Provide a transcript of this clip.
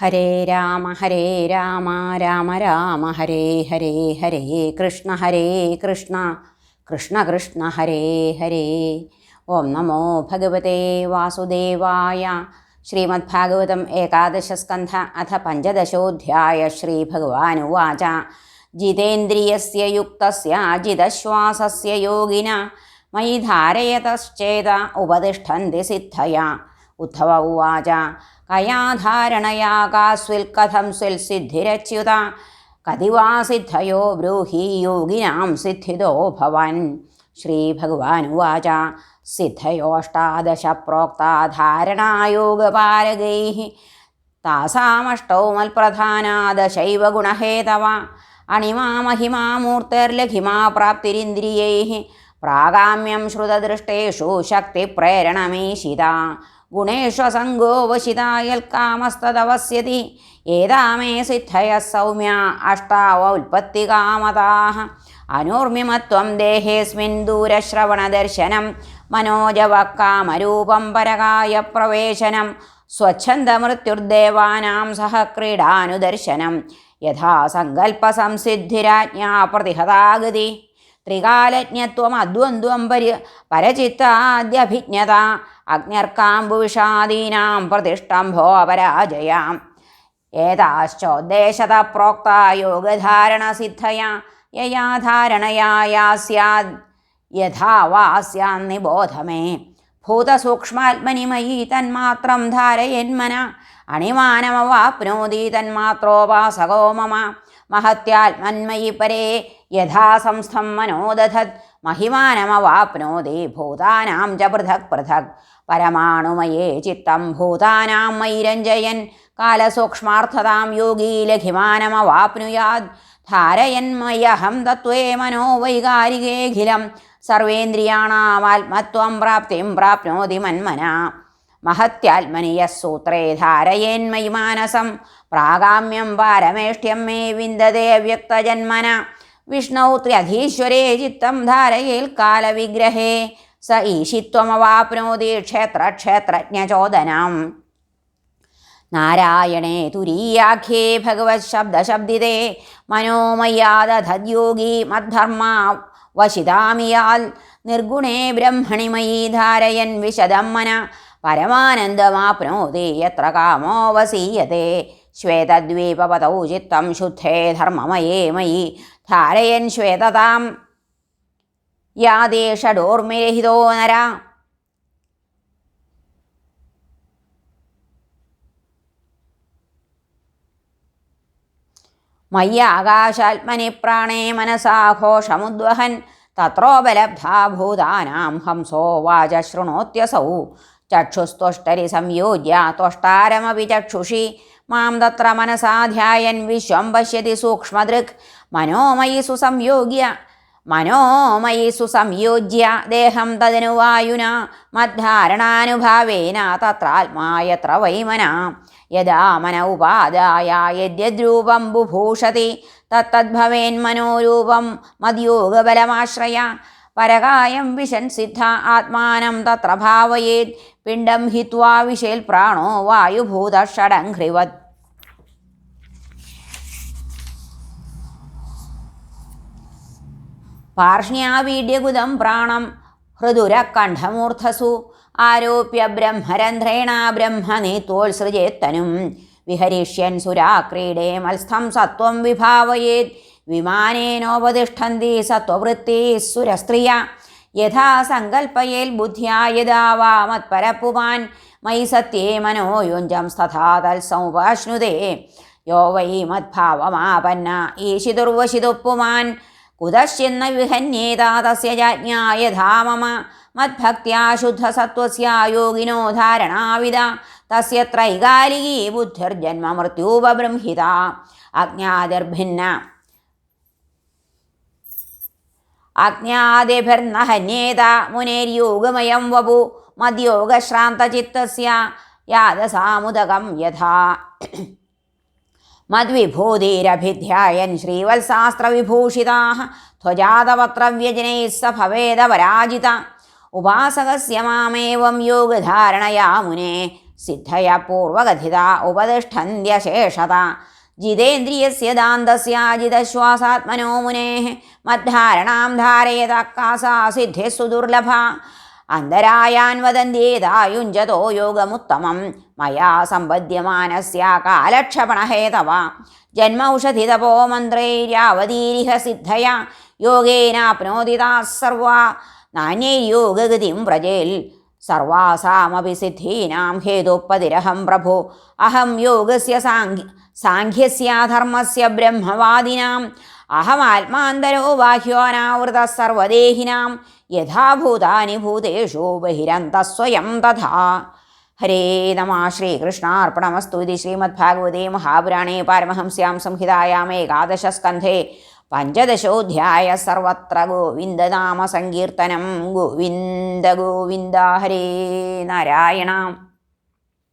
ഹരേ രാമ രാമ രാമ ഹരേ ഹരേ ഹരേ കൃഷ്ണ കൃഷ്ണ കൃഷ്ണ ഹരേ ഹരേ. ഓം നമോ ഭഗവതേ വാസുദേവായ. ശ്രീമദ്ഭാഗവതം ഏകാദശസ്കന്ധ അഥ പഞ്ചദശോധ്യായ. ശ്രീഭഗവാനുവാച. ജിതേന്ദ്രിയസ്യ യുക്തസ്യ ജിതശ്വാസസ്യ യോഗിന മയി ധാരയതശ്ചേത ഉപതിഷ്ഠന്തി സിദ്ധയാ. ഉദ്ധവ ഉവാച. കയാധാരണയാ കാസ്വിൽ കഥം സ്വിൽ സിദ്ധിരച്യുത കതിവാ സിദ്ധയോ ബ്രൂഹി യോഗിനാം സിദ്ധിദോ ഭവൻ. ശ്രീഭഗവാനുവാച. സിദ്ധയോഷ്ടാദശ പ്രോക്താ ധാരണായോഗപാരകൈഃ താസാമഷ്ടൗ മൽപ്രധാനാ ദശൈവ ഗുണഹേതവ അണിമാ മഹിമാ മൂർത്തിർലഘിമാ പ്രാപ്തിരിന്ദ്രിയൈഃ പ്രാഗാമ്യം ശ്രുതദൃഷ്ടേഷു ശക്തിപ്രേരണമീശിത ഗുണേഷ്വസംഗോ വശിതായൽക്കാമസ്തദവസ്യതി ഏതാമേ സിദ്ധയഃ സൗമ്യ അഷ്ടാവോൽപത്തികാമതാഃ അനൂർമിമത്വം ദേഹേസ്മിൻ ദൂരശ്രവണദർശനം മനോജവക്കാമരൂപം പരകായ പ്രവേശനം സ്വച്ഛന്ദമൃത്യുർദേവാനാം സഹ ക്രീഡാനുദർശനം യഥാ സങ്കല്പസംസിദ്ധിരാജ്ഞാ പ്രതിഹതാഗതി ത്രികാലജ്ഞത്വം അദ്വന്ദ്വം പരചിത്താദ്യഭിജ്ഞത അഗ്ന്യർക്കാംബുവിഷാദീനാം പ്രതിഷ്ഠംഭോ അപരാജയാം ഏതാശ്ചോദ്ദേശത പ്രോക്താ യോഗധാരണസിദ്ധയാ യയാ ധാരണയാ സ്യാദ് യഥാ വാ സ്യാന്നിബോധമേ ഭൂതസൂക്ഷ്മാത്മനി മയി തന്മാത്രം ധാരയന്മന അണിമാനമവാപ്നോതി തന്മാത്രോപാസകോ മമ മഹത്യാത്മന്മയി പരേ യഥാ സംസ്ഥം മനോദധത് മഹിമാനമവാപ്നോതി ഭൂതാനാം ച പൃഥക് പൃഥക് പരമാണുമയേ ചിത്തം ഭൂതാനാം മയി രഞ്ജയൻ കാലസൂക്ഷ്മാർത്ഥതാം യോഗീ ലഘിമാനമവാപ്നുയാത് ധാരയന്മയഹം തത്വേ മനോ വൈകാരികേഖിലം സർവേന്ദ്രിയാണാമാത്മത്വം പ്രാപ്തിം പ്രാപ്നോതി മന്മന മഹത്യാത്മനി യഃ സൂത്രേ ധാരയേന്മയി മാനസം പ്രാഗാമ്യം പാരമേഷ്ട്യം മേ വിന്ദതേ വ്യക്തജന്മന വിഷ്ണൗ ത്ര്യധീശ്വരേ ചിത്തം ധാരയേൽ കാലവിഗ്രഹേ സ ഈശിത്വമവാപ്നോതി ക്ഷേത്രജ്ഞചോദനം നാരായണേ തുരീയാഖ്യേ ഭഗവത് ശബ്ദശബ്ദിതേ മനോമയ്യാദധദ്യോഗി മദ്ധർമ്മ വശിതാമിയാൽ നിർഗുണേ ബ്രഹ്മണി മയി ധാരയൻ വിശദം മന പരമാനന്ദമാപ്നോതി യത്ര കാമോ വസീയത്തെ ശ്വേതദ്വീപപതൗ ചിത്തം ശുദ്ധേ ധർമ്മമയേ മയി ധാരയൻ ശ്വേതതാം യാദേഷഡോർമിരഹിതോ നര. മയ്യാകാശാത്മനി പ്രാണേ മനസാഘോഷമുദ്വഹൻ തത്രോപലബ്ധാ ഭൂതാനാം ഹംസോ വാച ശൃണോത്യസൗ ചക്ഷുസ്ത്വഷ്ടരി സംയോജ്യ ത്വഷ്ടാരമപി ചക്ഷുഷി മാം തത്ര മനസാ ധ്യായൻ വിശ്വം പശ്യതി സൂക്ഷ്മദൃക് മനോമയി സുസംയോജ്യ ദേഹം തദനു വായുന മദ്ധാരണാനുഭാവേന തത്രാത്മാ യത്ര വൈമന യദാ മന ഉപാദായ യദ്യദ്രൂപം ബുഭൂഷതി തത്തദ്ഭവേന്മനോരൂപം മദ്യോഗബലമാശ്രയ പരകായം വിശൻ സിദ്ധ ആത്മാനം തത്ര ഭാവയേത് പിണ്ഡം ഹിത്വാ വിശേൽ പ്രാണോ വായുഭൂത ഷഡംഘ്രിവത്. പാർഷ്ണ്യാവീഡ്യഗുദം പ്രാണം ഹൃദുരകണ്ഠമൂർധസു ആരോപ്യ ബ്രഹ്മരന്ധ്രേണ ബ്രഹ്മനേത്വോത്സൃജേത്തനും വിഹരിഷ്യൻ സുരാക്രീഡേ മത്സ്ഥം സത്വം വിഭാവയേത് വിമാനേനോപതിഷ്ഠന്തി സത്വവൃത്തി സുരസ്ത്രിയ യഥാ സങ്കൽപ്പയേൽ ബുദ്ധ്യാ യഥാ വാ മത്പരപുമാൻ മയി സത്യേ മനോയുഞ്ജം തഥാ തത്സമുപാശ്നുതേ യോ വൈ മദ്ഭാവമാപന്ന ഈശിതുർവശിതുപ്പുമാൻ കുതശ്ചിന്ന വിഹന്യേതാ തസ്യ ജാജ്ഞാ യഥാ മമ മദ്ഭക്ത്യാ ശുദ്ധസത്വസ്യ യോഗിനോ ധാരണാവിദ തസ്യ ത്രൈകാലികീ ബുദ്ധിർജന്മ മൃത്യൂപബൃംഹിത അജ്ഞാതിഭിർന ഹന്യേത മുനേര്യോഗമയം വപു മദ്യോഗശ്രാന്തചിത്തസ്യ യാദസാമുദകം യഥാ മദ്വിഭൂതിരഭിധ്യായൻ ശ്രീവത്സാസ്ത്രവിഭൂഷിതാഃ ധ്വജാതപത്രവ്യജനൈः സ ഭവേദപരാജിത ഉപാസകസ്യ മാമേവം യോഗധാരണയാ മുനേ സിദ്ധയ പൂർവകഥിത ഉപതിഷ്ഠന്ത്യശേഷത ജിതേന്ദ്രിയസ്യ ദാന്തസ്യ ജിതശ്വാസാത്മനോ മുനേഃ മദ്ധാരണാം ധാരയത കാസാ സിദ്ധിഃ സുദുർലഭ അന്തരായാൻ വദന്ത്യേതായുഞ്ജതോ യോഗമുത്തമം മയാ സമ്പദ്യമാനസ്യ കാലക്ഷപണഹേതവ ജന്മൗഷധിതപോ മന്ത്രൈര്യാവതീരിഹ സിദ്ധയ യോഗേനാപ്നോതി താഃ സർവാ നാന്യൈയോഗഗതിം വ്രജേൽ സർവാസാമപി സിദ്ധീനാം ഹേതുപതിരഹം പ്രഭോ അഹം യോഗസ്യ സാഖ്യസ്യ ധർമ്മസ്യ ബ്രഹ്മവാദിനാം അഹമാത്മാന്തരോ ബാഹ്യോനാവൃത സർവദേഹിനാം യഥാഭൂതാനി ഭൂതേഷു ബഹിരന്തസ്വയം തഥാ. ഹരേ നമഃ. ശ്രീകൃഷ്ണാർപ്പണമസ്തു. ഇതി ശ്രീമദ്ഭാഗവതേ മഹാപുരാണേ പാരമഹംസ്യാം സംഹിതായാം ഏകാദശസ്കന്ധേ പഞ്ചദശോധ്യായ. സർവത്ര ഗോവിന്ദനാമ സങ്കീർത്തനം. ഗോവിന്ദ ഗോവിന്ദ. ഹരേ നാരായണ.